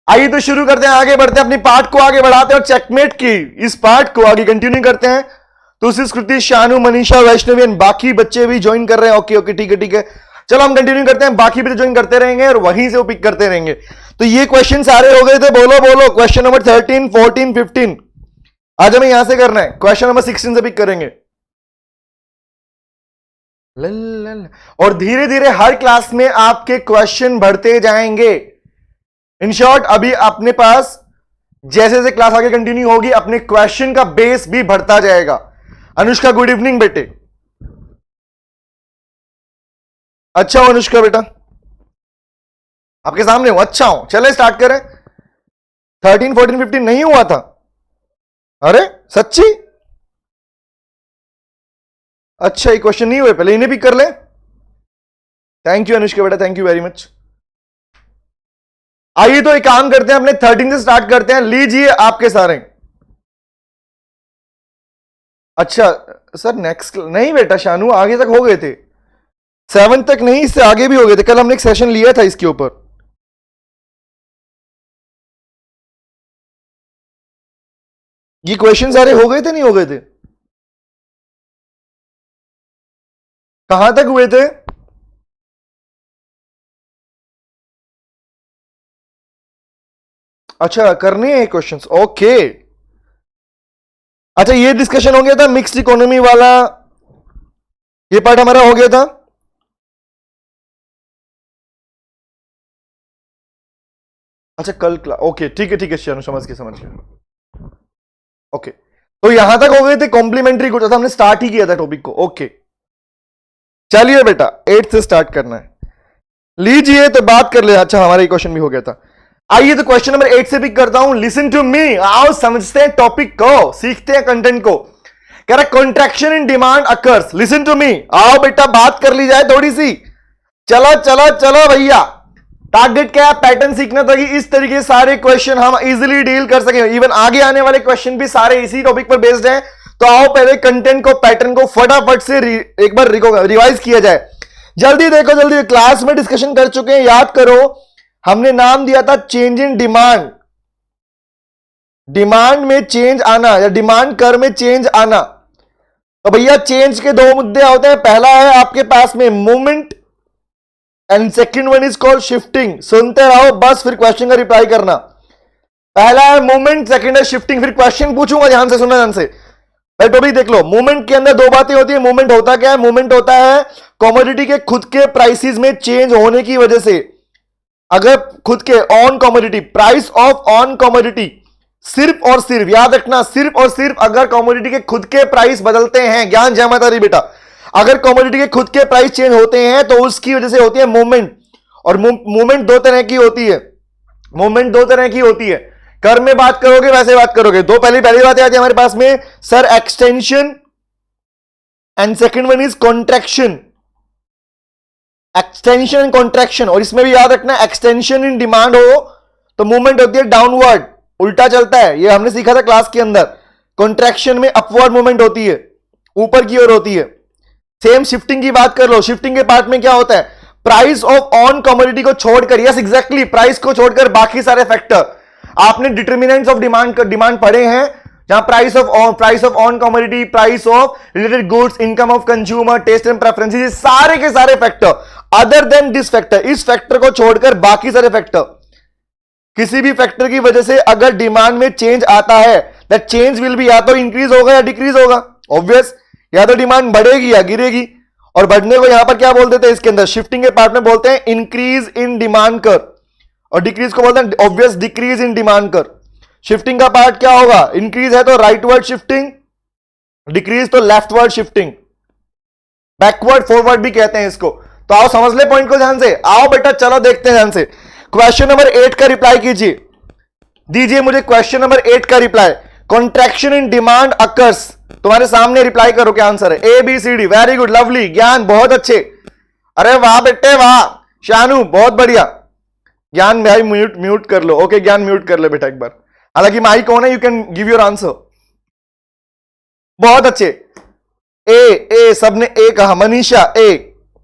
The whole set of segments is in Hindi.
आइए तो शुरू करते हैं, आगे बढ़ते हैं, अपनी पार्ट को आगे बढ़ाते हैं और चेकमेट की इस पार्ट को आगे कंटिन्यू करते हैं। तो कृति, शानू, मनीषा, वैष्णवी एंड बाकी बच्चे भी ज्वाइन कर रहे हैं। ओके ओके, ठीक है ठीक है, चलो हम कंटिन्यू करते हैं। बाकी भी तो ज्वाइन करते रहेंगे और वहीं से वो पिक करते रहेंगे। तो ये क्वेश्चन सारे हो गए थे, बोलो बोलो। क्वेश्चन नंबर 13, 14, 15 आज हमें यहां से करना है। क्वेश्चन नंबर 16 से पिक करेंगे। और धीरे धीरे हर क्लास में आपके क्वेश्चन बढ़ते जाएंगे। इन शॉर्ट, अभी अपने पास जैसे जैसे क्लास आगे कंटिन्यू होगी, अपने क्वेश्चन का बेस भी बढ़ता जाएगा। अनुष्का, गुड इवनिंग बेटे। अच्छा हो अनुष्का बेटा, आपके सामने हूं, अच्छा हूं। चले स्टार्ट करें। 13, 14, 15 नहीं हुआ था? अरे सच्ची? अच्छा, ये क्वेश्चन नहीं हुए, पहले इन्हें पिक कर ले। थैंक यू अनुष्का बेटा, थैंक यू वेरी मच। आइए तो एक काम करते हैं, अपने 13 से स्टार्ट करते हैं। लीजिए आपके सारे। अच्छा सर, नेक्स्ट नहीं बेटा, शानू आगे तक हो गए थे, 7 तक नहीं, इससे आगे भी हो गए थे। कल हमने एक सेशन लिया था इसके ऊपर। ये क्वेश्चन सारे हो गए थे, नहीं हो गए थे? कहां तक हुए थे? अच्छा, करने हैं क्वेश्चंस, ओके। अच्छा, ये डिस्कशन हो गया था मिक्स्ड इकोनॉमी वाला, ये पार्ट हमारा हो गया था। अच्छा कल क्लास, ओके ठीक है ठीक है, समझ गया समझ गया। ओके, तो यहां तक हो गए थे कॉम्प्लीमेंट्री कुछ, हमने स्टार्ट ही किया था टॉपिक को। ओके चलिए बेटा, 8 से स्टार्ट करना है। लीजिए तो बात कर ले। अच्छा, हमारा क्वेश्चन भी हो गया था। आइए तो क्वेश्चन नंबर 8 से पिक करता हूं। लिसन टू मी, आओ समझते हैं टॉपिक को, सीखते हैं कंटेंट को। कह रहा contraction in demand occurs. Listen to me, आओ बेटा बात कर ली जाए थोड़ी सी। चलो चलो चलो भैया, टारगेट क्या है? पैटर्न सीखना था कि इस तरीके से सारे क्वेश्चन हम इजीली डील कर सके। इवन आगे आने वाले क्वेश्चन भी सारे इसी टॉपिक पर बेस्ड हैं। तो आओ पहले कंटेंट को, पैटर्न को फटाफट से एक बार रिवाइज किया जाए। जल्दी देखो, जल्दी। क्लास में डिस्कशन कर चुके हैं, याद करो। हमने नाम दिया था चेंज इन डिमांड, डिमांड में चेंज आना या डिमांड कर में चेंज आना। तो भैया चेंज के दो मुद्दे होते हैं। पहला है आपके पास में movement and second one is called shifting. सुनते रहो बस, फिर क्वेश्चन का रिप्लाई करना। पहला है मूवमेंट, सेकंड है शिफ्टिंग। फिर क्वेश्चन पूछूंगा, ध्यान से सुनना, ध्यान से भाई। टॉपिक देख लो। मूवमेंट के अंदर दो बातें होती है। मूवमेंट होता क्या है? मूवमेंट होता है कमोडिटी के खुद के प्राइसेस में चेंज होने की वजह से। अगर खुद के on commodity, price of on commodity, सिर्फ और सिर्फ याद रखना, सिर्फ और सिर्फ अगर कमोडिटी के खुद के प्राइस बदलते हैं, ज्ञान जय माता दी बेटा, अगर कमोडिटी के खुद के प्राइस चेंज होते हैं तो उसकी वजह से होती है मूवमेंट। और मूवमेंट दो तरह की होती है। मूवमेंट दो तरह की होती है। कर में बात करोगे वैसे बात करोगे। दो पहली बात आती है हमारे पास में sir, extension and second one is contraction. Extension and contraction. और इसमें भी याद रखना, एक्सटेंशन इन डिमांड हो तो मूवमेंट होती है डाउनवर्ड, उल्टा चलता है, ये हमने सीखा था क्लास के अंदर। कॉन्ट्रैक्शन में अपवर्ड मूवमेंट होती है, ऊपर की ओर होती है। सेम शिफ्टिंग की बात कर लो। शिफ्टिंग के पार्ट में क्या होता है? प्राइस ऑफ ऑन कमोडिटी को छोड़कर, यस एग्जैक्टली, प्राइस को छोड़कर बाकी सारे फैक्टर। आपने डिटर्मिनेंट्स ऑफ डिमांड पढ़े हैं, जहां price of on commodity, price of related goods, income of consumer, taste and preferences, सारे के सारे factor. Other than this factor, इस फैक्टर को छोड़कर बाकी सारे फैक्टर, किसी भी फैक्टर की वजह से अगर डिमांड में चेंज आता है, दैट चेंज विल बी या तो इंक्रीज होगा या डिक्रीज होगा। ऑब्वियस, या तो डिमांड बढ़ेगी या गिरेगी। और बढ़ने को यहां पर क्या बोल देते हैं? इसके अंदर शिफ्टिंग के पार्ट में बोलते हैं इंक्रीज इन डिमांड कर, और डिक्रीज को बोलते हैं ऑब्वियस डिक्रीज इन डिमांड कर। शिफ्टिंग का पार्ट क्या होगा? इंक्रीज है तो राइटवर्ड शिफ्टिंग, डिक्रीज तो लेफ्टवर्ड शिफ्टिंग, बैकवर्ड फॉरवर्ड भी कहते हैं इसको। तो आओ समझ ले पॉइंट को ध्यान से। आओ बेटा चलो देखते हैं ध्यान से। क्वेश्चन नंबर 8 का रिप्लाई कीजिए, दीजिए मुझे क्वेश्चन नंबर 8 का reply. Contraction in demand occurs, तुम्हारे सामने रिप्लाई करो क्या आंसर है। A B C D, very good, lovely, ज्ञान बहुत अच्छे, अरे वाह बेटे वाह, शानू बहुत बढ़िया। ज्ञान भाई म्यूट कर लो। ओके ज्ञान म्यूट कर ले बेटा एक बार, हालांकि माइक ऑन है, you can give your answer. बहुत अच्छे, ए सबने ए कहा। मनीषा ए,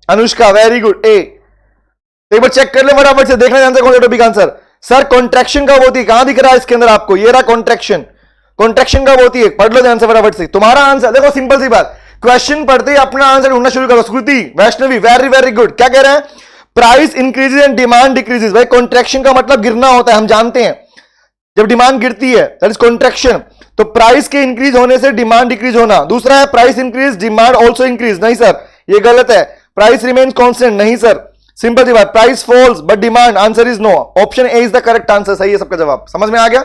अनुष्का वेरी गुड ए। एक बार चेक कर ले फटाफट से, देखना ध्यान से कौन सा टॉपिक आंसर। सर कॉन्ट्रैक्शन कब होती है, कहां दिख रहा है इसके अंदर आपको, ये रहा कॉन्ट्रैक्शन, कॉन्ट्रैक्शन कब होती है, पढ़ लो ध्यान से फटाफट से। तुम्हारा आंसर देखो, सिंपल सी बात, क्वेश्चन पढ़ते ही अपना आंसर ढूंढना शुरू करो। स्कृति, वैष्णवी, वेरी वेरी गुड। क्या कह रहे हैं, price increases and demand decreases. भाई कॉन्ट्रैक्शन का मतलब गिरना होता है, हम जानते हैं, जब डिमांड गिरती है दैट इज कॉन्ट्रैक्शन। तो प्राइस के इंक्रीज होने से डिमांड डिक्रीज होना। दूसरा है price increase demand also increase. नहीं सर, ये गलत है। प्राइस रिमेन्स कांस्टेंट, नहीं सर, सिंपल सी बात। Price falls but demand, answer is no. Option A is the correct answer, सही है सबका जवाब। समझ में आ गया।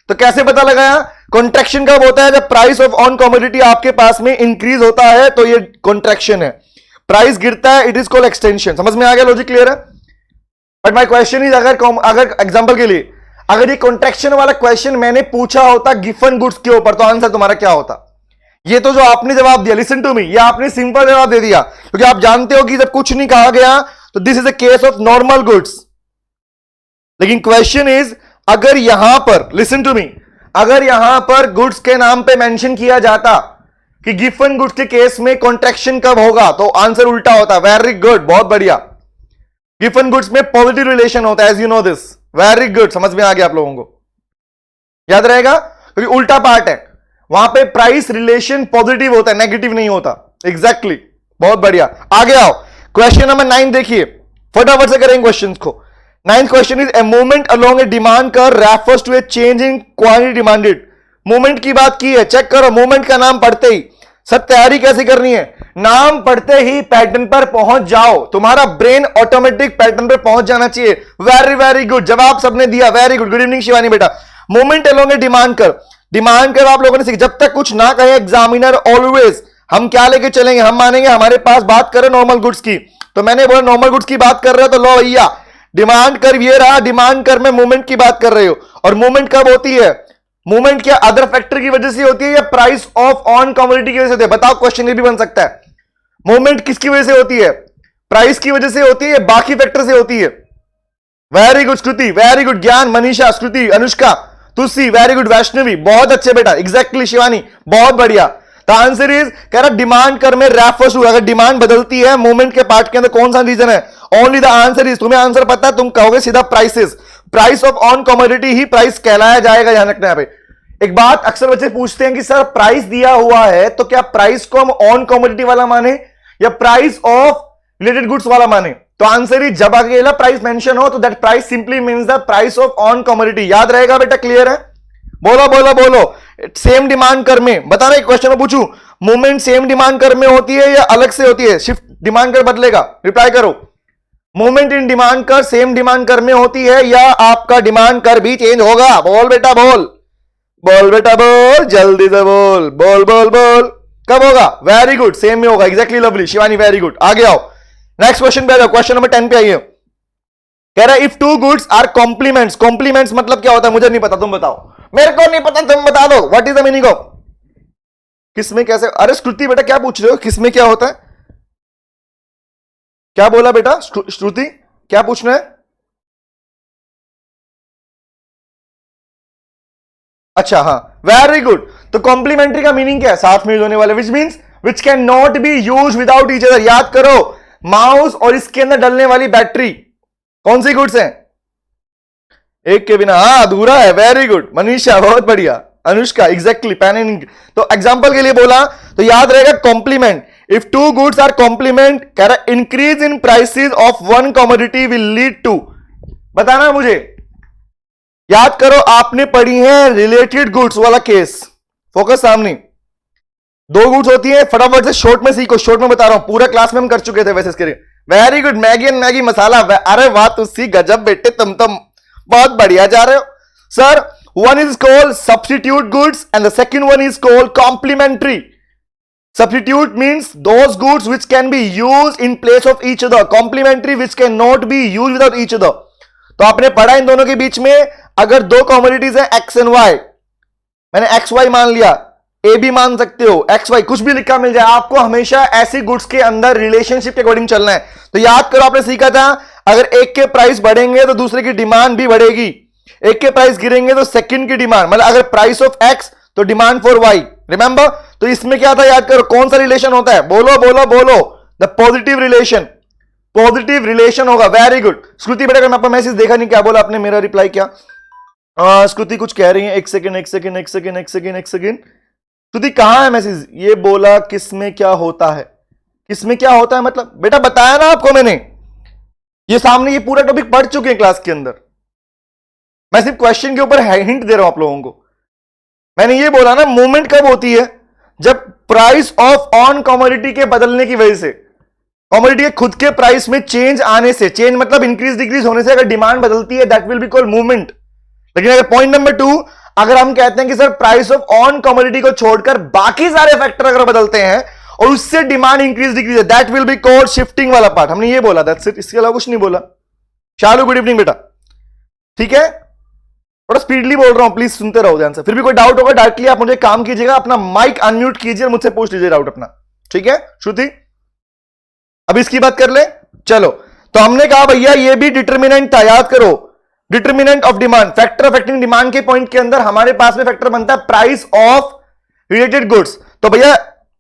तो कैसे पता लगाया, कॉन्ट्रैक्शन कब होता है, जब प्राइस ऑफ ऑन कमोडिटी आपके पास में इंक्रीज होता है तो ये कॉन्ट्रैक्शन है। प्राइस गिरता है, इट इज कॉल्ड एक्सटेंशन। समझ में आ गया, लॉजिक क्लियर है। बट माय क्वेश्चन इज, अगर एग्जांपल के लिए अगर ये कॉन्ट्रैक्शन वाला क्वेश्चन मैंने पूछा होता गिवन गुड्स के ऊपर, तो आंसर तुम्हारा क्या होता। ये तो जो आपने जवाब दिया, लिसन टू मी, ये आपने सिंपल जवाब दे दिया, क्योंकि आप जानते हो कि जब कुछ नहीं कहा गया तो this is a case of normal goods. लेकिन क्वेश्चन इज, अगर यहां पर, लिसन टू मी, अगर यहां पर गुड्स के नाम पे मेंशन किया जाता कि गिवन गुड्स के केस में कॉन्ट्रैक्शन कब होगा, तो आंसर उल्टा होता। वेरी गुड, बहुत बढ़िया। गिवन गुड्स में पॉजिटिव रिलेशन होता है, as you know this. Very good, समझ में आ गया आप लोगों को, याद रहेगा, क्योंकि उल्टा पार्ट है, वहां पे प्राइस रिलेशन पॉजिटिव होता है, नेगेटिव नहीं होता। एग्जैक्टली, बहुत बढ़िया। आगे आओ, क्वेश्चन नंबर 9 देखिए, फटाफट से करेंगे क्वेश्चंस को। 9th question is, a movement along a demand curve refers to a change in quantity demanded. Movement की बात की है, चेक करो। मूवमेंट का नाम पढ़ते ही, सब तैयारी कैसे करनी है, नाम पढ़ते ही पैटर्न पर पहुंच जाओ। तुम्हारा ब्रेन ऑटोमेटिक पैटर्न पर पहुंच जाना चाहिए। वेरी वेरी गुड, जवाब सबने दिया, very good. Good evening Shivani बेटा। Movement along a demand curve, demand curve आप लोगों ने सीखा। जब तक कुछ ना कहे एग्जामिनर, ऑलवेज हम क्या लेके चलेंगे, हम मानेंगे हमारे पास बात करें नॉर्मल गुड्स की, तो मैंने बोला नॉर्मल गुड्स की बात कर रहे हो तो लो भैया, डिमांड कर्व ये रहा, डिमांड कर्व में मूवमेंट की बात कर रहे हो। और मूवमेंट कब होती है, मूवमेंट क्या अदर फैक्टर की वजह से होती है या प्राइस ऑफ ऑन कमोडिटी की वजह से होती है, बताओ। क्वेश्चन ये भी बन सकता है, मूवमेंट किसकी वजह से होती है, प्राइस की वजह से होती है या बाकी फैक्टर से होती है। Very good Shruti, very good. ज्ञान, मनीषा, श्रुति, अनुष्का, तुलसी, वेरी गुड। वैष्णवी, बहुत अच्छे बेटा। एग्जैक्टली शिवानी, बहुत बढ़िया। द आंसर इज, कह रहा डिमांड कर में रेफर्स टू, अगर डिमांड बदलती है मूवमेंट के पार्ट के अंदर, कौन सा रीजन है, ओनली द आंसर इज, तुम्हें आंसर पता है, तुम कहोगे सीधा prices. Price of on commodity he price कहलाया जाएगा। ध्यान रखना है। एक बात अक्सर बच्चे पूछते हैं कि सर प्राइस दिया हुआ है तो क्या प्राइस को हम ऑन कमोडिटी वाला माने या प्राइस ऑफ रिलेटेड गुड्स वाला माने, तो आंसर ही, जब अकेला प्राइस मेंशन हो तो that price simply means the price of on commodity. याद रहेगा बेटा, क्लियर है। बोलो बोलो बोलो। सेम डिमांड कर में, बता रहे क्वेश्चन में पूछूं, मूवमेंट सेम डिमांड कर में होती है या अलग से होती है, शिफ्ट डिमांड कर बदलेगा, रिप्लाई करो। मूवमेंट इन डिमांड कर सेम डिमांड कर में होती है या आपका डिमांड कर भी चेंज होगा, बोल बेटा बोल, बोल बेटा बोल, जल्दी से बोल, बोल बोल बोल, कब होगा। वेरी गुड, सेम में होगा। Exactly, lovely Shivani, very good. आगे आओ, नेक्स्ट क्वेश्चन पे आ जाओ। क्वेश्चन नंबर 10 पे आइए। कह रहा है if two goods are complements. Complements मतलब क्या होता है, मुझे नहीं पता, तुम बताओ। मेरे को नहीं पता, तुम बता दो। What is the meaning of, किसमें कैसे। अरे श्रुति बेटा क्या पूछ रहे हो, किसमें क्या होता है, क्या बोला बेटा श्रुति, क्या पूछना है। अच्छा हाँ, वेरी गुड। तो कॉम्प्लीमेंट्री का मीनिंग क्या है, साथ में यूज होने वाले, which means which can not be use without each other. याद करो, माउस और इसके अंदर डलने वाली बैटरी कौन सी गुड्स हैं, एक के बिना, हाँ अधूरा है। वेरी गुड मनीषा, बहुत बढ़िया। Anushka, exactly, pen and ink. तो एग्जांपल के लिए बोला तो याद रहेगा complement. If two goods are complement, कह रहा increase in prices of one commodity will lead to, बताना मुझे। याद करो, आपने पढ़ी है रिलेटेड गुड्स वाला केस, फोकस सामने। दो गुड्स होती है, फटाफट से शॉर्ट में सीखो, शॉर्ट में बता रहा हूं, पूरा क्लास में हम कर चुके थे वैसे इसके लिए। Very good, Maggi and Maggi masala. अरे वाह तुसी, गजब बेटे, तुम बहुत बढ़िया जा रहे हो sir. One is called substitute goods and the second one is called complementary. Substitute means those goods which can be used in place of each other, complementary which can not be used without each other. तो आपने पढ़ा इन दोनों के बीच में, अगर दो कमोडिटीज है एक्स एंड वाई, मैंने एक्स वाई मान लिया, ए भी मान सकते हो, एक्स वाई कुछ भी लिखा मिल जाए, आपको हमेशा ऐसी गुड्स के अंदर रिलेशनशिप के अकॉर्डिंग चलना है। तो याद करो, आपने सीखा था अगर एक के प्राइस बढ़ेंगे तो दूसरे की डिमांड भी बढ़ेगी, एक के प्राइस गिरेंगे तो सेकंड की डिमांड, मतलब अगर प्राइस ऑफ एक्स तो डिमांड फॉर वाई, रिमेंबर। तो इसमें क्या था, याद करो कौन सा रिलेशन होता है, बोलो बोलो बोलो, the positive relation. Positive relation होगा। वेरी गुड श्रुति बेटा, मैं आपका मैसेज देखा नहीं, क्या बोला आपने, मेरा रिप्लाई क्या? श्रुति कुछ कह रही है, एक सेकेंड एक सेकेंड एक सेकेंड एक सेकेंड एक सेकेंड। श्रुति कहां है मैसेज? ये बोला किसमें क्या होता है, किसमें क्या होता है मतलब बेटा बताया ना आपको मैंने, ये सामने ये पूरा टॉपिक पढ़ चुके हैं क्लास के अंदर। मैं सिर्फ क्वेश्चन के ऊपर हिंट दे रहा हूं आप लोगों को। मैंने ये बोला ना, मूवमेंट कब होती है? जब प्राइस ऑफ ऑन कमोडिटी के बदलने की वजह से, कमोडिटी के खुद के प्राइस में चेंज आने से, चेंज मतलब इंक्रीज डिक्रीज होने से अगर डिमांड बदलती है, that will be called movement. लेकिन अगर पॉइंट नंबर 2, अगर हम कहते हैं कि sir price of on commodity को छोड़कर बाकी सारे फैक्टर अगर बदलते हैं और उससे डिमांड इंक्रीज डिक्रीज है, that will be called shifting वाला पार्ट। हमने ये बोला, दैट्स इट, इसके अलावा कुछ नहीं बोला। शालू गुड इवनिंग बेटा, ठीक है, थोड़ा स्पीडली बोल रहा हूं, प्लीज सुनते रहो ध्यान से। फिर भी कोई डाउट होगा डायरेक्टली आप मुझे काम कीजिएगा, अपना माइक अनम्यूट कीजिए और मुझसे पूछ लीजिए डाउट अपना, ठीक है श्रुति? अभी इसकी बात कर ले, चलो। तो हमने कहा भैया ये भी डिटर्मिनेंट था, याद करो, determinant of demand, factor affecting demand के पॉइंट के अंदर हमारे पास में फैक्टर बनता है प्राइस ऑफ रिलेटेड गुड्स। तो भैया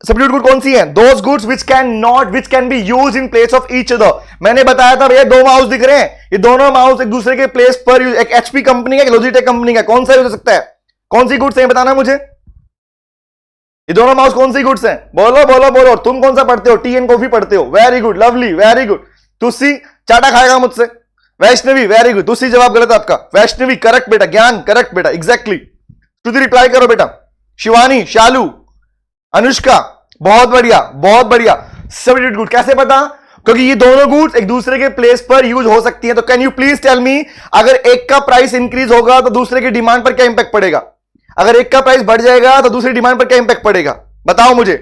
सब्स्टिट्यूट गुड कौन सी है? Those goods which can be use in place of each other. मैंने बताया था भैया 2 माउस दिख रहे हैं, ये दोनों माउस एक दूसरे के प्लेस पर यूज, एक एचपी कंपनी का, एक लॉजिटेक कंपनी का, कौन सा यूज हो सकता है? कौन सी गुड्स है बताना मुझे, ये दोनों माउस कौन सी गुड्स हैं? बोलो बोलो बोलो। तुम कौन सा पढ़ते हो? टी एंड कॉफी पढ़ते हो, very good, lovely, very good. तुसी चाटा खाएगा मुझसे। वैष्णवी वेरी गुड, तुसी जवाब गलत आपका। वैष्णवी करेक्ट बेटा, ज्ञान करेक्ट बेटा, एग्जैक्टली। श्रुति रिप्लाई करो बेटा। शिवानी, शालू, अनुष्का बहुत बढ़िया बहुत बढ़िया, सब्स्टिट्यूट गुड। कैसे पता? क्योंकि ये दोनों गुड्स एक दूसरे के प्लेस पर यूज हो सकती हैं। तो can you please tell me, अगर एक का प्राइस इंक्रीज होगा तो दूसरे की डिमांड पर क्या इंपैक्ट पड़ेगा? अगर एक का प्राइस बढ़ जाएगा तो दूसरी डिमांड पर क्या इंपैक्ट पड़ेगा? बताओ मुझे।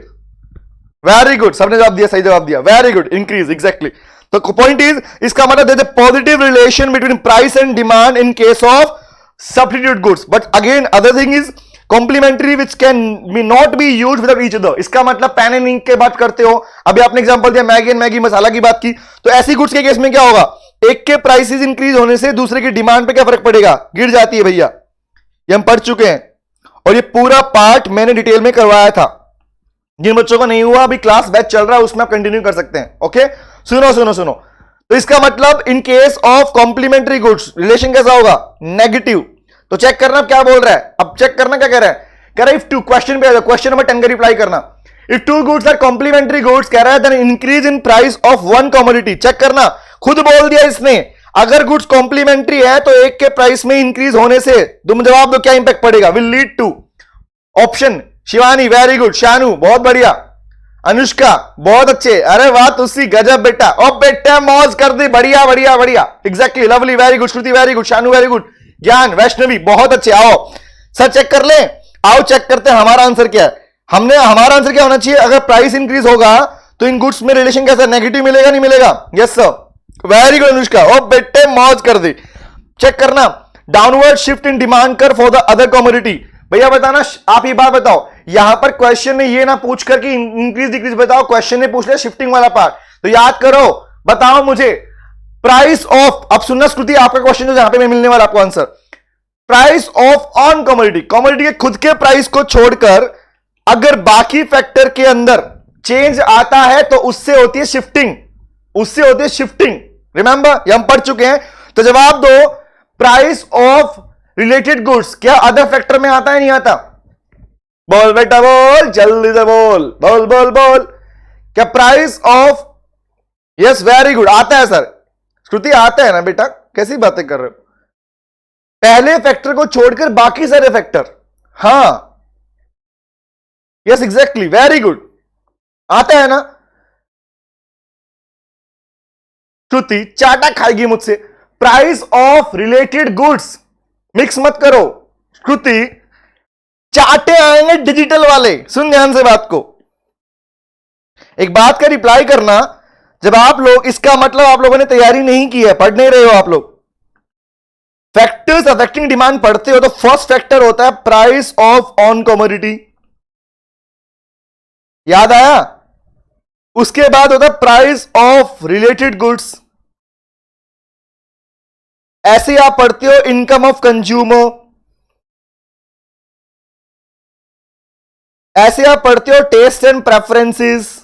वेरी गुड, सबने जवाब दिया, सही जवाब दिया, वेरी गुड, इंक्रीज, एग्जैक्टली। तो पॉइंट इज, इसका मतलब positive relation between price and demand in case of substitute goods. But again other thing is complementary which can be not be use with each other. इसका मतलब पेन एंड इंक के बात करते हो, अभी आपने एग्जांपल दिया मैगी एंड मैगी मसाला की बात की, तो ऐसी गुड्स के केस में क्या होगा? एक के प्राइसेस इंक्रीज होने से दूसरे की डिमांड पे क्या फर्क पड़ेगा? गिर जाती है भैया, ये हम पढ़ चुके हैं और ये पूरा पार्ट मैंने डिटेल में करवाया था। जिन बच्चों को नहीं हुआ, अभी क्लास बैच चल रहा है, उसमें आप कंटिन्यू कर सकते हैं। ओके, सुनो सुनो सुनो। तो इसका मतलब in case of complementary goods relation कैसा होगा? नेगेटिव। तो चेक करना क्या बोल रहा है, अब चेक करना क्या कह रहा है। कह रहा है इफ टू, क्वेश्चन पे क्वेश्चन नंबर 10 का रिप्लाई करना। If two goods are complementary goods, कह रहा है then increase in price of one commodity. Check करना, खुद बोल दिया इसने, अगर गुड्स कॉम्प्लीमेंट्री है तो एक के प्राइस में इंक्रीज होने से, तुम जवाब दो क्या इंपैक्ट पड़ेगा? Will lead to option. Shivani very good, Shanu बहुत बढ़िया, अनुष्का बहुत अच्छे, अरे वाह तुसी गजब बेटा, ओ बेटा मौज कर दी, बढ़िया बढ़िया बढ़िया, exactly, lovely, very good, Shruti very good, Shanu very good, Gyan, Vaishnavi बहुत अच्छे। आओ सर चेक कर ले, आओ चेक करते हैं हमारा आंसर क्या है। हमारा आंसर क्या होना चाहिए? अगर प्राइस इंक्रीज होगा तो इन गुड्स में रिलेशन कैसा? नेगेटिव मिलेगा नहीं मिलेगा? Yes sir, very good Anushka, ओ बेटे मौज कर दी। चेक करना, डाउनवर्ड शिफ्ट इन डिमांड कर फॉर द अदर कमोडिटी। भैया बताना, आप ये बात बताओ, यहां पर क्वेश्चन ने ये ना पूछ कर कि इंक्रीज डिक्रीज बताओ, क्वेश्चन ने पूछ लिया शिफ्टिंग वाला पार्ट। तो याद करो, बताओ मुझे प्राइस ऑफ, अब सुनना श्रुति आपका क्वेश्चन जो जहां पे मैं मिलने वाला आपको answer, price of on commodity, commodity के खुद के प्राइस को छोड़कर अगर बाकी फैक्टर के अंदर चेंज आता है तो उससे होती है शिफ्टिंग, उससे होती है शिफ्टिंग। रिमेंबर, ये हम पढ़ चुके हैं। तो जवाब दो, प्राइस ऑफ रिलेटेड गुड्स क्या अदर फैक्टर में आता है नहीं आता? बोल बेटा बोल, जल्दी से बोल, बोल बोल बोल। क्या price of, yes very good, आता है सर। श्रुति आता है ना बेटा, कैसी बातें कर रहे हो? पहले फैक्टर को छोड़कर बाकी सारे फैक्टर, हां यस एग्जैक्टली, वेरी गुड, आता है ना। श्रुति चाटा खाएगी मुझसे। Price of related goods, mix मत करो। श्रुति चाटे आएंगे डिजिटल वाले, सुन ध्यान से बात को। एक बात का रिप्लाई करना, जब आप लोग, इसका मतलब आप लोगों ने तैयारी नहीं की है, पढ़ नहीं रहे हो आप लोग। फैक्टर्स अफेक्टिंग डिमांड पढ़ते हो तो फर्स्ट फैक्टर होता है प्राइस ऑफ ऑन कमोडिटी, याद आया? उसके बाद होता है प्राइस ऑफ रिलेटेड गुड्स, ऐसे आप पढ़ते हो इनकम ऑफ कंज्यूमर, ऐसे आप पढ़ते हो टेस्ट एंड प्रेफरेंसेस,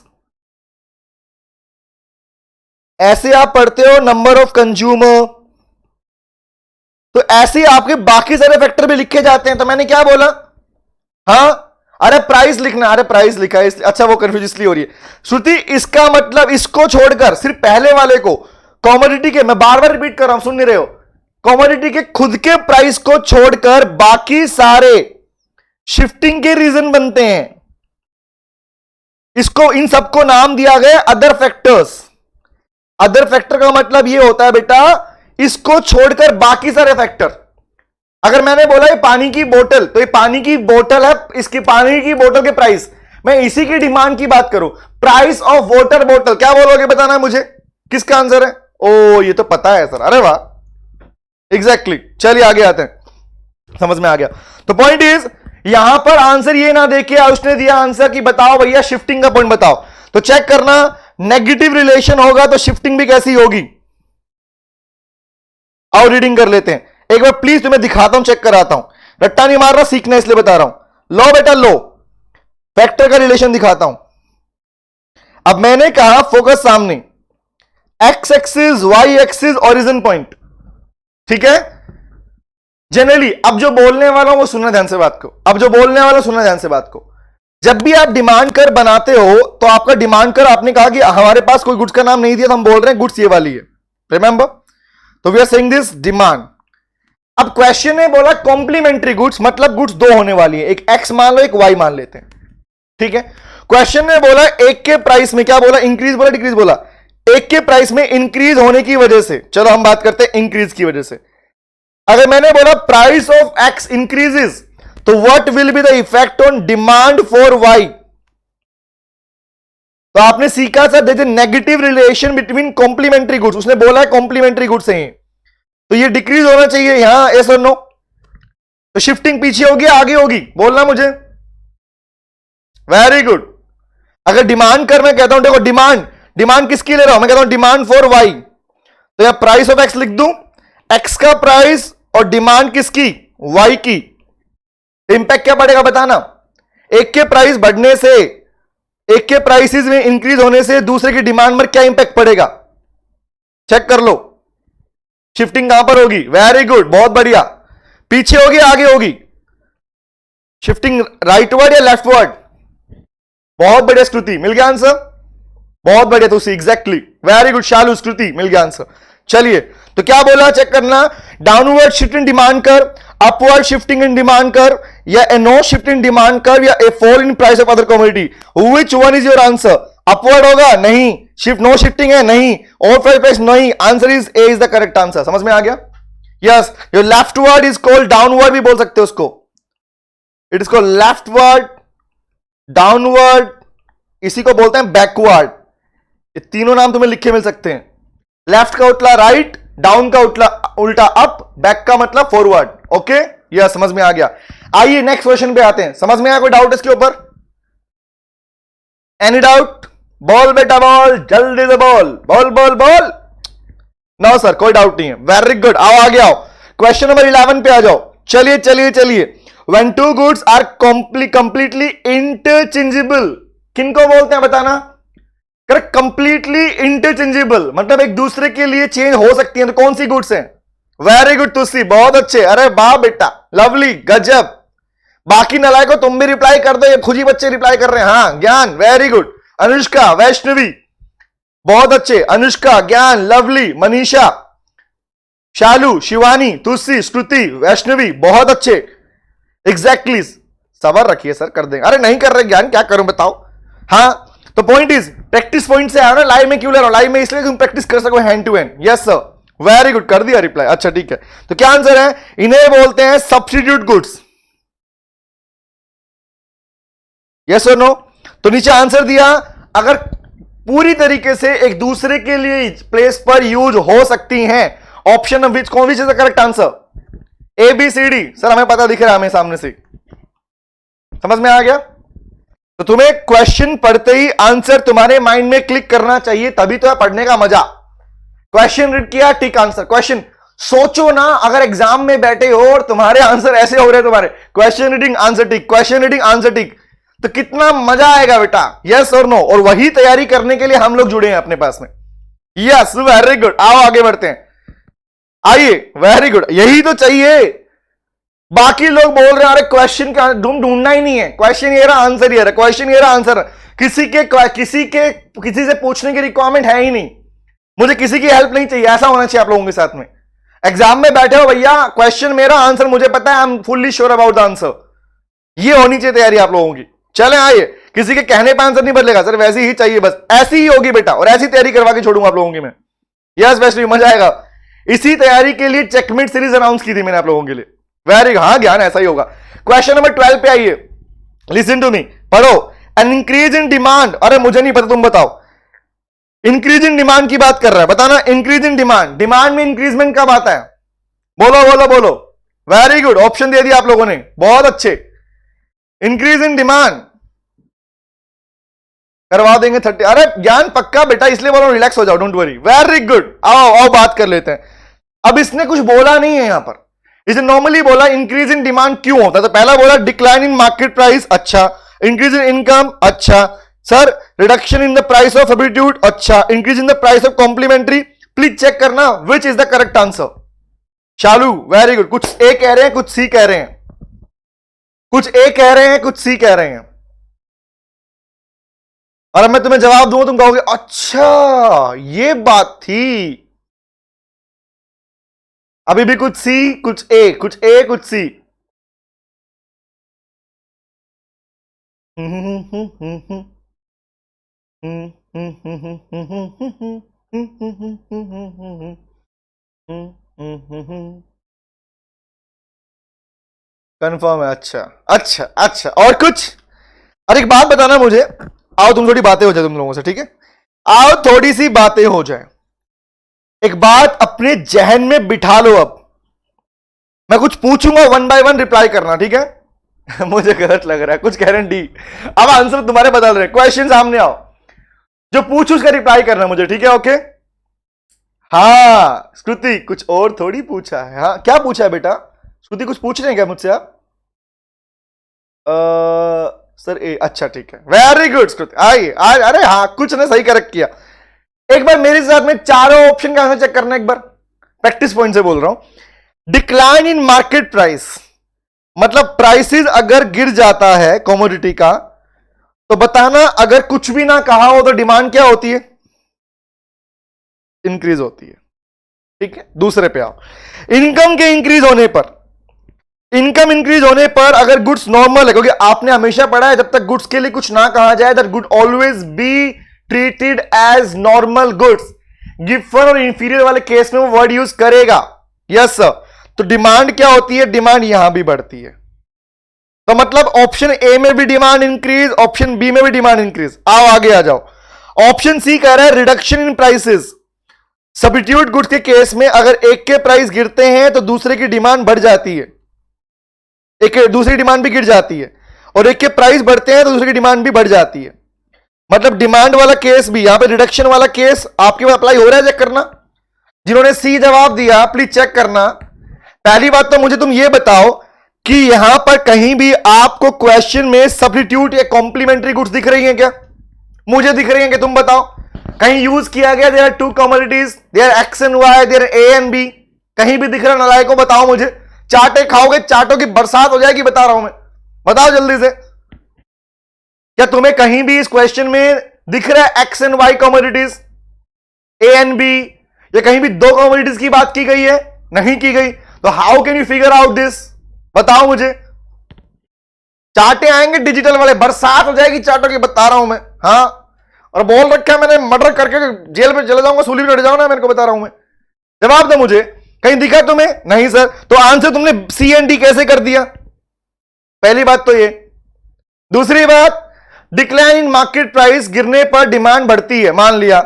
ऐसे आप पढ़ते हो नंबर ऑफ कंज्यूमर, तो ऐसे ही आपके बाकी सारे फैक्टर भी लिखे जाते हैं। तो मैंने क्या बोला, हाँ अरे प्राइस लिखना, अरे प्राइस लिखा है इसलिए, अच्छा वो कंफ्यूज इसलिए हो रही है श्रुति। इसका मतलब इसको छोड़कर सिर्फ पहले वाले को, कॉमोडिटी के, मैं बार बार रिपीट कर रहा हूं, सुन नहीं रहे हो, कॉमोडिटी के खुद के प्राइस को छोड़कर बाकी सारे शिफ्टिंग के रीजन बनते हैं। इसको, इन सबको नाम दिया गया अदर फैक्टर्स। अदर फैक्टर का मतलब यह होता है बेटा, इसको छोड़कर बाकी सारे फैक्टर। अगर मैंने बोला ये पानी की बोतल, तो ये पानी की बोतल है, इसकी पानी की बोतल के प्राइस, मैं इसी की डिमांड की बात करूं, प्राइस ऑफ वाटर बोतल, क्या बोलोगे बताना है मुझे, किसका आंसर है? ओ ये तो पता है सर, अरे वाह, एग्जैक्टली। चलिए आगे आते हैं, समझ में आ गया। तो पॉइंट इज, यहां पर आंसर ये ना देखे उसने दिया आंसर कि बताओ भैया शिफ्टिंग का पॉइंट बताओ, तो चेक करना नेगेटिव रिलेशन होगा तो शिफ्टिंग भी कैसी होगी। आओ रीडिंग कर लेते हैं एक बार प्लीज, तुम्हें दिखाता हूं, चेक कराता हूं, रट्टा नहीं मार रहा, सीखना इसलिए बता रहा हूं। लो बेटा लो, फैक्टर का रिलेशन दिखाता हूं। अब मैंने कहा फोकस सामने, X axis, Y axis, origin point, ठीक है। जनरली अब जो बोलने वाला हूं वो सुनना ध्यान से बात को, अब जो बोलने वाला सुनना ध्यान से बात को। जब भी आप डिमांड कर बनाते हो तो आपका डिमांड कर, आपने कहा कि हमारे पास कोई गुड्स का नाम नहीं दिया तो हम बोल रहे हैं गुड्स ये वाली है, रिमेंबर। तो we are saying this demand. अब क्वेश्चन ने बोला कॉम्प्लीमेंट्री गुड्स, मतलब गुड्स दो होने वाली है, एक एक्स मान लो एक वाई मान लेते हैं, ठीक है। क्वेश्चन ने बोला एक के प्राइस में क्या बोला, इंक्रीज बोला डिक्रीज बोला, एक के प्राइस में इंक्रीज होने की वजह से, चलो हम बात करते हैं इंक्रीज की वजह से। अगर मैंने बोला प्राइस ऑफ एक्स इंक्रीजेस, तो what will be the effect on demand for Y. तो आपने सीखा sir there is negative relation between complementary goods, उसने बोला है कॉम्प्लीमेंट्री गुड्स है, तो ये डिक्रीज होना चाहिए यहां, यस और नो। तो शिफ्टिंग पीछे होगी आगे होगी, बोलना मुझे, वेरी गुड। अगर डिमांड कर, मैं कहता हूं देखो डिमांड, डिमांड किसकी ले रहा हूं, मैं कहता हूं डिमांड फॉर वाई, तो यहां प्राइस ऑफ एक्स लिख दूं, एक्स का प्राइस और डिमांड किसकी, वाई की। इंपैक्ट क्या पड़ेगा बताना, एक के प्राइस बढ़ने से, एक के प्राइसेस में इंक्रीज होने से दूसरे की डिमांड पर क्या इंपैक्ट पड़ेगा, चेक कर लो। शिफ्टिंग कहां पर होगी, वेरी गुड, बहुत बढ़िया। पीछे होगी आगे होगी, शिफ्टिंग राइट वर्ड या लेफ्ट वर्ड, बहुत बढ़िया स्कृति, मिल गया आंसर, बहुत बढ़िया तुसी, exactly, very good Shalu, Skriti मिल गया आंसर। चलिए तो क्या बोला चेक करना, डाउनवर्ड शिफ्ट इन डिमांड कर, अपवर्ड शिफ्टिंग इन डिमांड कर, या a no shift in demand कर, या a fall in price of other commodity, which one is your answer. Upward होगा नहीं, शिफ्ट नो शिफ्टिंग है नहीं, और प्राइस नहीं, answer is a is the correct answer. समझ में आ गया, yes. Your left word is called downward भी बोल सकते हो उसको, it is called left word, downward, इसी को बोलते हैं बैकवर्ड। ये तीनों नाम तुम्हें लिखे मिल सकते हैं, लेफ्ट का उल्टा राइट, डाउन का उल्टा अप, बैक का मतलब फॉरवर्ड, ओके, यह समझ में आ गया। आइए नेक्स्ट क्वेश्चन पे आते हैं, समझ में आया कोई डाउट इसके ऊपर, एनी डाउट, बॉल बेटा बॉल, जल्दी से ball, ball ball ball, no sir कोई डाउट नहीं है, वेरी गुड। आओ आगे आओ, क्वेश्चन नंबर 11 पे आ जाओ। चलिए चलिए चलिए, when two goods are completely interchangeable, किनको बोलते हैं बताना, करेक्ट, कंप्लीटली इंटरचेंजेबल, मतलब एक दूसरे के लिए चेंज हो सकती है, तो कौन सी गुड्स हैं, वेरी गुड तुसी, बहुत अच्छे, अरे वाह बेटा, लवली, गजब। बाकी नलायकों तुम भी रिप्लाई कर दो, ये खुद ही बच्चे रिप्लाई कर रहे हैं, हाँ ज्ञान, वेरी गुड, अनुष्का, वैष्णवी, बहुत अच्छे, अनुष्का, ज्ञान, लवली, मनीषा, शालू, शिवानी, तुलसी, श्रुति, वैष्णवी, बहुत अच्छे, एग्जैक्टली, सबर रखिए सर कर देंगे, अरे नहीं कर रहे ज्ञान, क्या करूं बताओ। हाँ तो पॉइंट इज, प्रैक्टिस पॉइंट से आया ना, लाइव में क्यों ले रहा हूं, लाइव में इसलिए तुम प्रैक्टिस कर सको hand to hand, yes sir, very good, कर दिया रिप्लाई, अच्छा ठीक है। तो क्या आंसर है, इन्हें बोलते हैं सब्स्टिट्यूट गुड्स, यस और नो। तो नीचे आंसर दिया, अगर पूरी तरीके से एक दूसरे के लिए प्लेस पर यूज हो सकती हैं, ऑप्शन विच कौन which is the correct answer, A B C D, sir हमें पता दिख रहा है हमें सामने से, समझ में आ गया। तो तुम्हें क्वेश्चन पढ़ते ही आंसर तुम्हारे माइंड में क्लिक करना चाहिए, तभी तो है पढ़ने का मजा। क्वेश्चन रीड किया, टिक आंसर, क्वेश्चन सोचो ना, अगर एग्जाम में बैठे हो और तुम्हारे आंसर ऐसे हो रहे हैं, तुम्हारे question reading answer tick, question reading answer tick, तो कितना मजा आएगा बेटा, यस और नो। और वही तैयारी करने के लिए हम लोग जुड़े हैं अपने पास में, यस वेरी गुड, आओ आगे बढ़ते हैं, आइए, वेरी गुड, यही तो चाहिए। बाकी लोग बोल रहे हैं अरे क्वेश्चन का ढूंढना ही नहीं है, क्वेश्चन ये रहा, आंसर ये रहा, क्वेश्चन ये रहा, आंसर। किसी से पूछने की रिक्वायरमेंट है ही नहीं, मुझे किसी की हेल्प नहीं चाहिए, ऐसा होना चाहिए आप लोगों के साथ में। एग्जाम में बैठे हो भैया, क्वेश्चन मेरा, आंसर मुझे पता है, I am fully sure about the answer, ये होनी चाहिए तैयारी आप लोगों की। चले आइए, किसी के कहने पर आंसर नहीं बदलेगा सर, वैसी ही चाहिए, बस ऐसी ही होगी बेटा, और ऐसी तैयारी करवा के छोड़ूंगा आप लोगों की मैं। यस वैष्णवी, मजा आएगा। इसी तैयारी के लिए चेकमेट सीरीज अनाउंस की थी मैंने आप लोगों के लिए। वेरी, हाँ ज्ञान ऐसा ही होगा। क्वेश्चन नंबर 12 पे आइए, लिसन टू मी, पढ़ो। एन इंक्रीज इन डिमांड, अरे मुझे नहीं पता, तुम बताओ। इंक्रीज इन डिमांड की बात कर रहा है, बताना। इंक्रीज इन डिमांड, डिमांड में इंक्रीजमेंट कब आता है? बोलो बोलो बोलो। वेरी गुड, ऑप्शन दे दिया आप लोगों ने, बहुत अच्छे। इंक्रीज इन डिमांड करवा देंगे 30। अरे ज्ञान पक्का बेटा, इसलिए बोलो रिलैक्स हो जाओ, डोंट वरी। वेरी गुड, आओ आओ बात कर लेते हैं। अब इसने कुछ बोला नहीं है यहां पर, इसे नॉर्मली बोला इंक्रीज इन डिमांड क्यों होता है, तो पहला बोला डिक्लाइन इन मार्केट प्राइस, अच्छा। इंक्रीज इन इनकम, अच्छा sir. Reduction in the price of substitute, अच्छा। Increase in the price of complementary, please check करना which is the correct answer. Shalu, very good, कुछ ए कह रहे हैं, कुछ सी कह रहे हैं, कुछ ए कह रहे हैं, कुछ सी कह रहे हैं। और अब मैं तुम्हें जवाब दूं, तुम कहोगे अच्छा ये बात थी। अभी भी कुछ सी, कुछ ए, कुछ ए, कुछ सी। कंफर्म है, अच्छा अच्छा अच्छा। और कुछ? अरे एक बात बताना मुझे, आओ तुम थोड़ी बातें हो जाए तुम लोगों से, ठीक है? आओ थोड़ी सी बातें हो जाए। एक बात अपने जहन में बिठा लो। अब मैं कुछ पूछूंगा, 1 बाय 1 रिप्लाई करना, ठीक है? मुझे गलत लग रहा है, कुछ कह रहे हैं डी। अब आंसर तुम्हारे बदल रहे, क्वेश्चन सामने आओ, जो पूछू उसका रिप्लाई करना मुझे, ठीक है? ओके। हाँ श्रुति, कुछ और थोड़ी पूछा है। हाँ क्या पूछा है बेटा? श्रुति कुछ पूछ रहे हैं क्या मुझसे आप? सर ए, अच्छा ठीक है, वेरी गुड श्रुति, आइए आज। अरे हाँ, कुछ ने सही करेक्ट किया। एक बार मेरे साथ में चारों ऑप्शन का आंसर चेक करना, एक बार प्रैक्टिस पॉइंट से बोल रहा हूं। डिक्लाइन इन मार्केट प्राइस मतलब प्राइसेस अगर गिर जाता है कमोडिटी का, तो बताना अगर कुछ भी ना कहा हो तो डिमांड क्या होती है? इंक्रीज होती है, ठीक है? दूसरे पे आओ, इनकम के इंक्रीज होने पर, इनकम इंक्रीज होने पर अगर गुड्स नॉर्मल है, क्योंकि आपने हमेशा पढ़ा है जब तक गुड्स के लिए कुछ ना कहा जाए, that good always be treated as normal goods. Given और इंफीरियर वाले केस में वो वर्ड यूज करेगा, यस सर। तो डिमांड क्या होती है? डिमांड यहां भी बढ़ती है, तो मतलब ऑप्शन ए में भी डिमांड इंक्रीज, ऑप्शन बी में भी डिमांड इंक्रीज। आओ आगे आ जाओ। ऑप्शन सी कह रहा है reduction in prices. Substitute goods के केस में अगर एक के प्राइस गिरते हैं तो दूसरे की डिमांड बढ़ जाती है, एक दूसरी डिमांड भी गिर जाती है, और एक के प्राइस बढ़ते हैं तो दूसरी की डिमांड भी बढ़ जाती है। मतलब डिमांड वाला केस भी, यहां पे रिडक्शन वाला केस आपके पास अप्लाई हो रहा है, चेक करना। जिन्होंने सी जवाब दिया प्लीज चेक करना। पहली बात तो मुझे तुम ये बताओ कि यहां पर कहीं भी आपको क्वेश्चन में सब्स्टिट्यूट या कॉम्प्लीमेंट्री गुड्स दिख रही हैं क्या? मुझे दिख रही हैं कि तुम बताओ कहीं यूज किया गया there are two commodities, there X and Y, there A and B, कहीं भी दिख रहा? नालायक को बताओ मुझे। चाटे खाओगे, चाटों की बरसात हो जाएगी, बता रहा हूं मैं, बताओ जल्दी से। क्या तुम्हें कहीं भी इस क्वेश्चन में दिख रहा है X and Y commodities, A and B, या कहीं भी दो कमोडिटीज की बात की गई है? नहीं की गई। तो how can you figure out this, बताओ मुझे। चाटे आएंगे डिजिटल वाले, बरसात हो जाएगी चाटों की, बता रहा हूं मैं। हाँ, और बोल रखा है मैंने मर्डर करके जेल में चले जाऊंगा, सूली में चढ़ जाऊंगा, मेरे को बता रहा हूं मैं। जवाब दो मुझे, कहीं दिखा तुम्हें? नहीं सर। तो आंसर तुमने सी एंड डी कैसे कर दिया? पहली बात तो ये। दूसरी बात, डिक्लाइन इन मार्केट प्राइस, गिरने पर डिमांड बढ़ती है, मान लिया,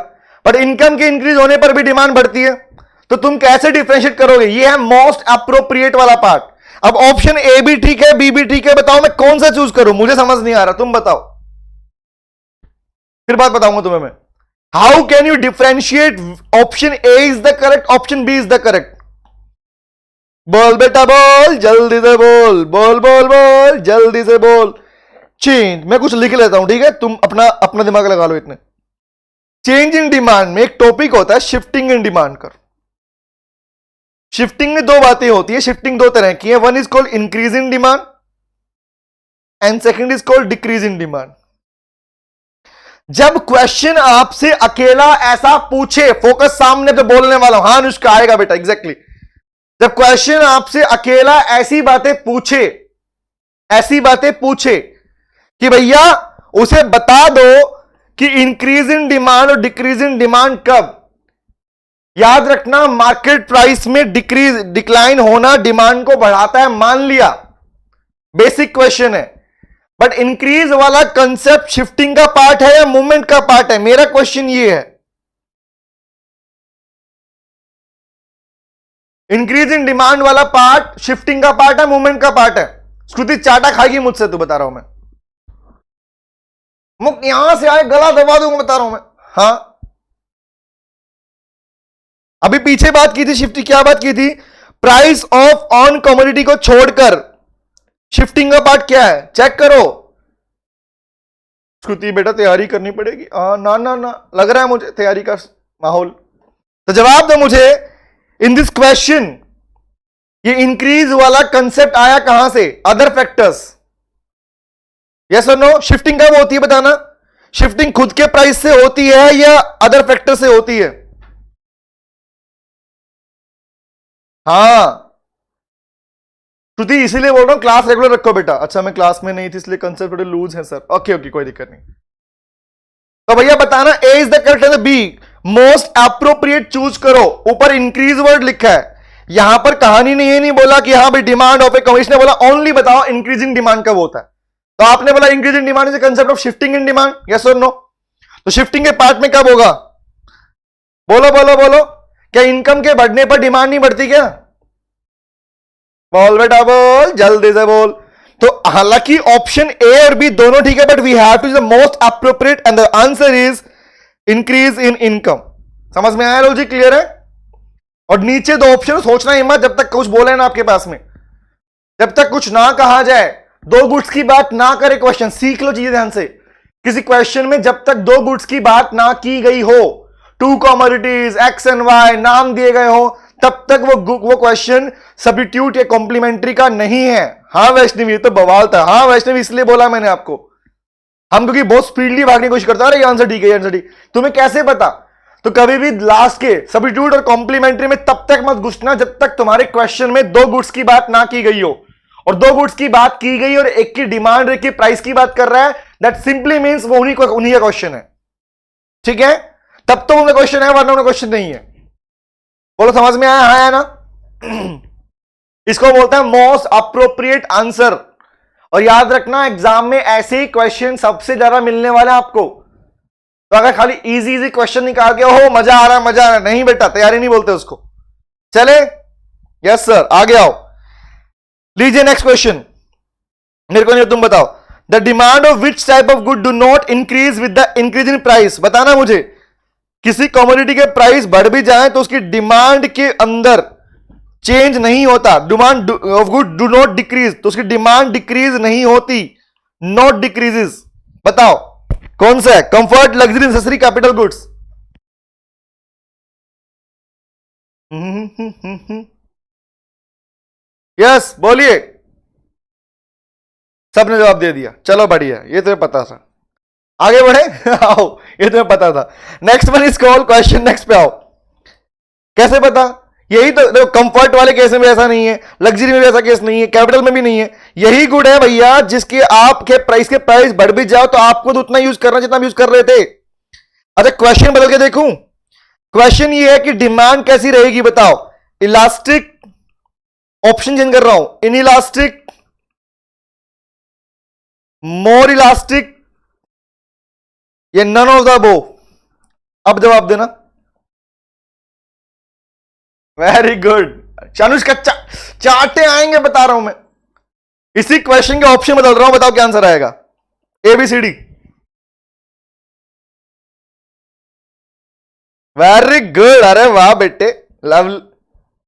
पर इनकम के इंक्रीज होने पर भी डिमांड बढ़ती है, तो तुम कैसे डिफरेंशिएट करोगे? ये है मोस्ट अप्रोप्रिएट वाला पार्ट। अब ऑप्शन ए भी ठीक है, बी भी ठीक है, बताओ मैं कौन सा चूज करूं? मुझे समझ नहीं आ रहा, तुम बताओ, फिर बात बताऊंगा तुम्हें मैं। How can you differentiate? Option A is the correct, option B is the correct. बोल बेटा बोल, जल्दी से बोल, बोल बोल बोल, जल्दी से बोल। चेंज, मैं कुछ लिख लेता हूं, ठीक है? तुम अपना अपना दिमाग लगा लो इतने। चेंज इन डिमांड में एक टॉपिक होता है शिफ्टिंग इन डिमांड कर। शिफ्टिंग में दो बातें होती है, शिफ्टिंग दो तरह की है, one is called increase in demand and second is called decrease in demand. जब क्वेश्चन आपसे अकेला ऐसा पूछे, फोकस सामने पे बोलने वाला, हाँ अनुष्का आएगा बेटा, एग्जैक्टली जब क्वेश्चन आपसे अकेला ऐसी बातें पूछे कि भैया उसे बता दो कि इंक्रीज इन डिमांड और डिक्रीज इन डिमांड कब, याद रखना मार्केट प्राइस में डिक्लाइन होना डिमांड को बढ़ाता है, मान लिया, बेसिक क्वेश्चन है। बट इंक्रीज वाला कंसेप्ट शिफ्टिंग का पार्ट है या मूवमेंट का पार्ट है, मेरा क्वेश्चन ये है। इंक्रीज इन डिमांड वाला पार्ट शिफ्टिंग का पार्ट है, मूवमेंट का पार्ट है? श्रुति चाटा खाएगी मुझसे, तो बता रहा हूं मैं, मुख यहां से आए गला दबा दूंगा, बता रहा हूं मैं। हाँ अभी पीछे बात की थी शिफ्टिंग, क्या बात की थी? प्राइस ऑफ ऑन कमोडिटी को छोड़कर शिफ्टिंग का पार्ट क्या है, चेक करो। श्रुति बेटा तैयारी करनी पड़ेगी, ना ना ना लग रहा है मुझे तैयारी का माहौल। तो जवाब दो मुझे, इन दिस क्वेश्चन ये इंक्रीज वाला कंसेप्ट आया कहां से? अदर फैक्टर्स, यस और नो? शिफ्टिंग कब होती है बताना? शिफ्टिंग खुद के प्राइस से होती है या अदर फैक्टर से होती है? हाँ श्रुति इसीलिए बोल रहा हूं क्लास रेगुलर रखो बेटा। अच्छा मैं क्लास में नहीं थी इसलिए कंसेप्ट थोड़े लूज है सर। ओके ओके कोई दिक्कत नहीं। तो भैया बताना A is the correct and B most appropriate choose करो। ऊपर इंक्रीज वर्ड लिखा है, यहां पर कहानी नहीं है, नहीं बोला कि हाँ भाई डिमांड ऑफ ए कमीशन, बोला ओनली बताओ इंक्रीजिंग डिमांड कब होता है। तो आपने बोला increasing demand is concept of shifting in demand, yes और नो? तो शिफ्टिंग के पार्ट में कब होगा? बोलो बोलो बोलो, क्या इनकम के बढ़ने पर डिमांड नहीं बढ़ती क्या? बोल बेटा बोल, जल्दी से बोल। तो हालांकि ऑप्शन ए और बी दोनों ठीक है, but we have to the most appropriate and the answer is increase in income. समझ में आया लॉजिक? क्लियर है? और नीचे दो ऑप्शन सोचना ही मत जब तक कुछ बोले ना आपके पास में, जब तक कुछ ना कहा जाए, दो गुड्स की बात ना करे क्वेश्चन, सीख लो चीजें ध्यान से। किसी क्वेश्चन में जब तक दो गुड्स की बात ना की गई हो, two commodities X and Y नाम दिए गए हो, तब तक वो क्वेश्चन सब्स्टिट्यूट या कॉम्प्लीमेंट्री का नहीं है। हाँ वैष्णवी, तो बवाल था। हाँ वैष्णवी इसलिए बोला मैंने आपको, हम क्योंकि बहुत स्पीडली भागने की कोशिश करते हैं, अरे आंसर ठीक है आंसर ठीक, तुम्हें कैसे पता? तो कभी भी लास्ट के सब्स्टिट्यूट और कॉम्प्लीमेंट्री में तब तक मत घुसना जब तक तुम्हारे क्वेश्चन में दो गुड्स की बात ना की गई हो। और दो गुड्स की बात की गई और एक की डिमांड एक की प्राइस की बात कर रहा है, दैट सिंपली मींस वो उन्हीं का क्वेश्चन है। ठीक है, तब तो उनका क्वेश्चन है, वरना उनका क्वेश्चन नहीं है। बोलो समझ में आया? हाँ या ना? इसको बोलते हैं मोस्ट अप्रोप्रिएट आंसर। और याद रखना एग्जाम में ऐसे ही क्वेश्चन सबसे ज्यादा मिलने वाले आपको। तो अगर खाली इजी इजी क्वेश्चन निकाल के हो मजा आ रहा है मजा आ रहा है, नहीं बेटा तैयारी नहीं बोलते उसको। चले, यस सर आगे आओ। लीजिए नेक्स्ट क्वेश्चन, मेरे को नहीं तुम बताओ। The demand of which type of good do not increase with the increase in price. बताना मुझे, किसी कमोडिटी के प्राइस बढ़ भी जाए तो उसकी डिमांड के अंदर चेंज नहीं होता। Demand of good do not decrease, तो उसकी डिमांड डिक्रीज नहीं होती, नॉट डिक्रीजेस। बताओ कौन सा है? Comfort, luxury, necessary, capital goods. Yes बोलिए। सबने जवाब दे दिया, चलो बढ़िया, ये तुम्हें पता था। आगे बढ़े आओ, ये तुम्हें पता था। Next one is called question next पे आओ। कैसे पता? यही तो देखो, कंफर्ट वाले केस में भी ऐसा नहीं है, लग्जरी में भी ऐसा केस नहीं है, कैपिटल में भी नहीं है। यही गुड है भैया जिसके आपके प्राइस बढ़ भी जाओ तो आपको तो उतना यूज करना जितना यूज कर रहे थे। अच्छा क्वेश्चन बदल के देखूं, क्वेश्चन ये है कि डिमांड कैसी रहेगी बताओ। इलास्टिक, ऑप्शन चेंज कर रहा हूं, इन इलास्टिक, मोर इलास्टिक, ये नन ऑफ द अबोव। अब जवाब देना। वेरी गुड चानुष का चाटे आएंगे बता रहा हूं मैं। इसी क्वेश्चन के ऑप्शन बदल रहा हूं, बताओ क्या आंसर आएगा? ABCD। वेरी गुड, अरे वाह बेटे, लव,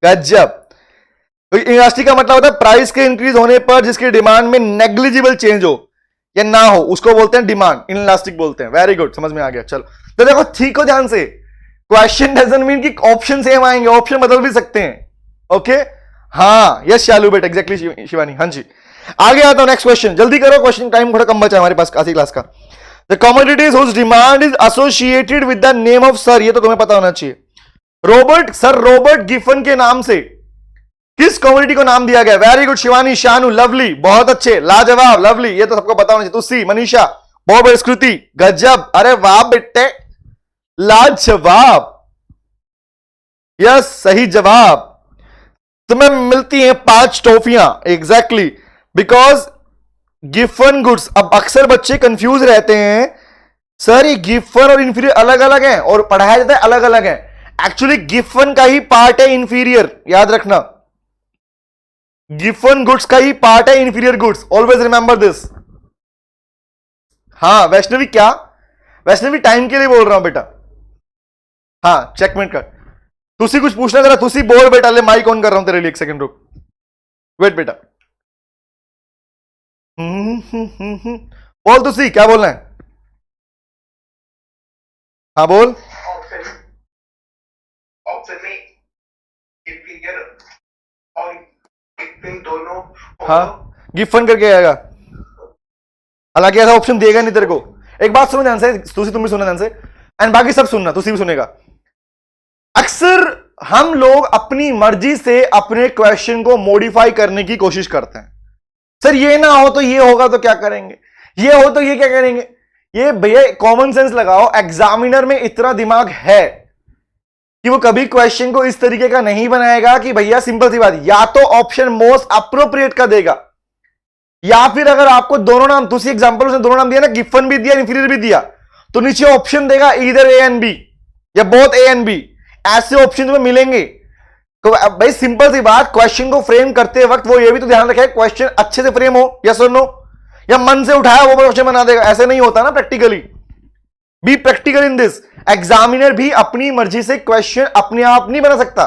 गजब। इलास्टिक का मतलब होता है प्राइस के इंक्रीज होने पर जिसकी डिमांड में नेग्लिजिबल चेंज हो या ना हो, उसको बोलते हैं डिमांड, इनइलास्टिक बोलते हैं। वेरी गुड, समझ में आ गया। चलो तो देखो ठीक हो ध्यान से, क्वेश्चन डजंट मीन कि ऑप्शन सेम आएंगे, ऑप्शन बदल भी सकते हैं। ओके हाँ यस शालू बेटा एग्जैक्टली शिवानी हाँ जी। आगे आता हूं नेक्स्ट क्वेश्चन, जल्दी करो क्वेश्चन टाइम थोड़ा कम बचा है हमारे पास आधी क्लास का। The commodities whose demand is associated with the name of sir, ये तो तुम्हें पता होना चाहिए। रॉबर्ट सर रॉबर्ट गिफन के नाम से किस कम्युनिटी को नाम दिया गया? Very good Shivani, Shanu lovely बहुत अच्छे, लाजवाब लवली, ये तो सबको पता होना चाहिए। तुलसी मनीषा बहुत बड़ी, स्कृति गजब, अरे वाह बेटे लाजवाब, यस सही जवाब। तुम्हें मिलती हैं 5 टॉफियां एग्जैक्टली बिकॉज गिफन गुड्स। अब अक्सर बच्चे कंफ्यूज रहते हैं सर ये गिफन और इंफीरियर अलग अलग हैं और पढ़ाया जाता है अलग अलग है। एक्चुअली गिफन का ही पार्ट है इंफीरियर, याद रखना गिफन गुड्स का ही पार्ट है inferior goods, always remember this. हाँ वैष्णवी, क्या वैष्णवी टाइम के लिए बोल रहा हूं बेटा, हाँ चेकमेट कर। तुसी कुछ पूछना जरा, तुसी बोल बेटा, ले माइक ऑन कर रहा हूं तेरे लिए, एक सेकंड रुक, वेट बेटा। बोल तुसी क्या बोलना है, हाँ बोल। ऑप्शन में इंफीरियर और गिफन दोनों, हाँ गिफन करके आएगा, हालांकि ऐसा ऑप्शन देगा नहीं तेरे को। एक बात सुनो ध्यान से, तुम भी सुनना ध्यान से, एंड बाकी सब सुनना, तुसी भी सुनेगा। अक्सर हम लोग अपनी मर्जी से अपने क्वेश्चन को मॉडिफाई करने की कोशिश करते हैं। सर ये ना हो तो ये होगा तो क्या करेंगे, ये हो तो ये क्या करेंगे। ये भैया कॉमन सेंस लगाओ, एग्जामिनर में इतना दिमाग है कि वो कभी क्वेश्चन को इस तरीके का नहीं बनाएगा कि भैया सिंपल सी बात, या तो ऑप्शन मोस्ट अप्रोप्रिएट का देगा, या फिर अगर आपको दोनों नाम, दूसरी एग्जांपल उसने दोनों नाम दिया ना, गिफन भी दिया इंफीरियर भी दिया, तो नीचे ऑप्शन देगा इधर ए एंड बी या बोथ ए एंड बी, ऐसे ऑप्शन तुम्हें मिलेंगे। तो भाई सिंपल सी बात, क्वेश्चन को फ्रेम करते वक्त वो ये भी तो ध्यान रखे क्वेश्चन अच्छे से फ्रेम हो, यस और नो, या मन से उठाया वो क्वेश्चन बना देगा, ऐसे नहीं होता ना practically. Be practical in this. Examiner भी अपनी मर्जी से क्वेश्चन अपने आप नहीं बना सकता,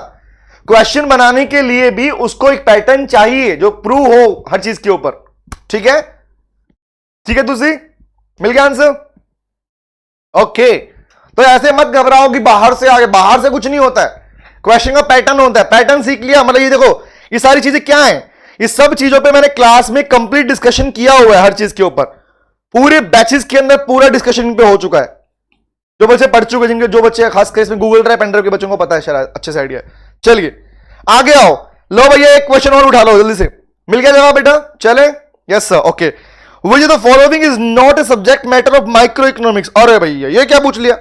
क्वेश्चन बनाने के लिए भी उसको एक पैटर्न चाहिए जो प्रूव हो हर चीज के ऊपर। ठीक है ठीक है, तुसी मिल गया आंसर, ओके। तो ऐसे मत घबराओ कि बाहर से आगे, बाहर से कुछ नहीं होता है, क्वेश्चन का पैटर्न होता है, पैटर्न सीख लिया मतलब ये देखो ये सारी चीजें क्या हैं, इस सब चीजों पे मैंने क्लास में कंप्लीट डिस्कशन किया हुआ है, हर चीज के ऊपर पूरे बैचेस के अंदर पूरा डिस्कशन पे हो चुका है। जो बच्चे पढ़ चुके, जिनके जो बच्चे खास केस में गूगल ड्राइव पेनड्राइव के बच्चों को पता है शायद अच्छे से आइडिया है। चलिए आगे आओ, लो भैया एक क्वेश्चन और उठा लो जल्दी से, मिल गया जवाब बेटा, चले yes sir okay. Which of the following is not a subject matter of micro economics. अरे भैया ये क्या पूछ लिया,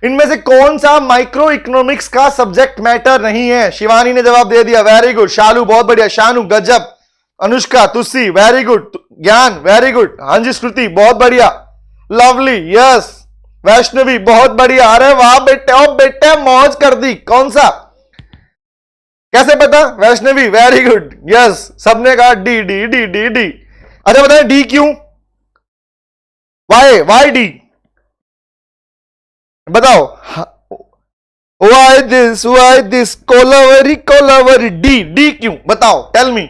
इनमें से कौन सा माइक्रो इकोनॉमिक्स का सब्जेक्ट मैटर नहीं है? शिवानी ने जवाब दे दिया, वेरी गुड। शालू बहुत बढ़िया, शानू गजब, अनुष्का तुसी वेरी गुड, ज्ञान वेरी गुड, हाँ जी श्रुति बहुत बढ़िया, लवली यस, वैष्णवी बहुत बढ़िया, अरे वाह बेटे, ओ बेटे मौज कर दी। कौन सा, कैसे पता? वैष्णवी वेरी गुड यस, सबने कहा D D D D D. अच्छा बताएं डी क्यों, वाई वाई डी बताओ, why this Kolaveri Kolaveri D D क्यों बताओ, tell me,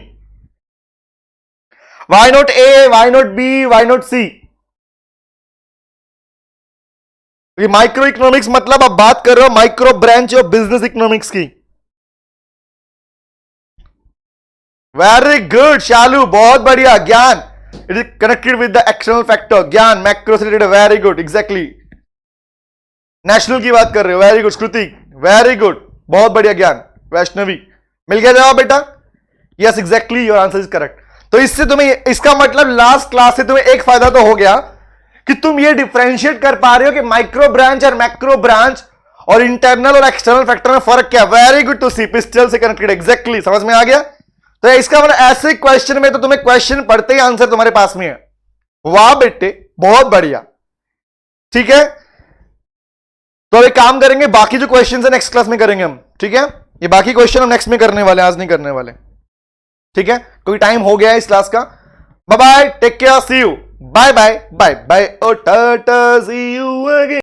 why not A, why not B, why not C? Micro economics मतलब आप बात कर रहे हो micro branch of business economics की। वेरी गुड शालू बहुत बढ़िया, Gyan it is connected with the external factor, Gyan macro से related, very good exactly, national की बात कर रहे हो, very good Shruti very good बहुत बढ़िया, ज्ञान वैष्णवी मिल गया जवाब बेटा, yes exactly your answer is correct. तो इससे तुम्हें, इसका मतलब लास्ट क्लास से तुम्हें एक फायदा तो हो गया कि तुम ये डिफरेंशिएट कर पा रहे हो कि माइक्रो ब्रांच और मैक्रो ब्रांच और इंटरनल और एक्सटर्नल फैक्टर में फर्क क्या। वेरी गुड, तो सी पिस्टल से कनेक्टेड, एग्जैक्टली समझ में आ गया। तो इसका मतलब ऐसे क्वेश्चन में तो तुम्हें क्वेश्चन पढ़ते ही आंसर तुम्हारे पास में है, वाह बेटे बहुत बढ़िया। ठीक है, तो अब एक काम करेंगे, बाकी जो क्वेश्चन है नेक्स्ट क्लास में करेंगे हम, ठीक है, ये बाकी क्वेश्चन हम नेक्स्ट में करने वाले, आज नहीं करने वाले, ठीक है, कोई टाइम हो गया है इस क्लास का। Bye bye, take care, see you, bye bye bye bye, oh tata, see you again.